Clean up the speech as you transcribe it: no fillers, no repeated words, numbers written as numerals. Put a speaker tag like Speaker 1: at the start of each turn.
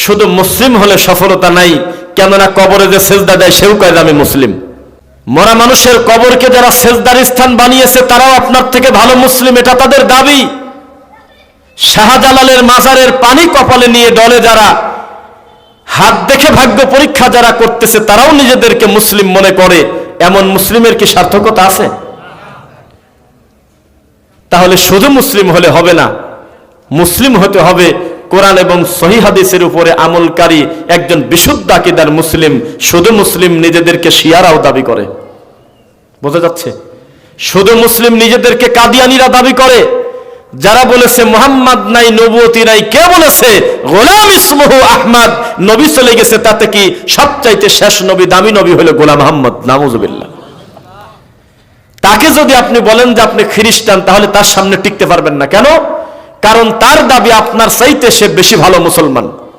Speaker 1: শুধু মুসলিম হলে সফলতা নাই, কেননা কবরে যে সেজদা দেয় সেও কয় আমি মুসলিম। মরা মানুষের কবরকে যারা সেজদার স্থান বানিয়েছে তারাও আপনার থেকে ভালো মুসলিম, এটা তাদের দাবি। শাহজালালের মাজারের পানি কপালে নিয়ে ডলে যারা, হাত দেখে ভাগ্য পরীক্ষা যারা করতেছে তারাও নিজেদেরকে মুসলিম মনে করে, এমন মুসলিমের কি সার্থকতা আছে? তাহলে শুধু মুসলিম হলে হবে না, মুসলিম হতে হবে কোরআন এবং সহিহ হাদিসের উপরে আমলকারী একজন বিশুদ্ধ আকীদার মুসলিম। শুধু মুসলিম নিজেদেরকে শিয়ারাও দাবি করে, বোঝা যাচ্ছে? শুধু মুসলিম নিজেদেরকে কাদিয়ানীরা দাবি করে। যারা বলেছে মুহাম্মদ নাই, নবুয়তি নাই, কে বলেছে গোলাম ইসমুহু আহমদ, নবী চলে গেছে, তাতে কি সবচাইতে শেষ নবী, দামি নবী হলো গোলাম আহমদ, নাউজুবিল্লাহ। তাকে যদি আপনি বলেন যে আপনি খ্রিস্টান, তাহলে তার সামনে টিকতে পারবেন না। কেন? কারণ তার দাবি আপনার চাইতে সে বেশি ভালো মুসলমান।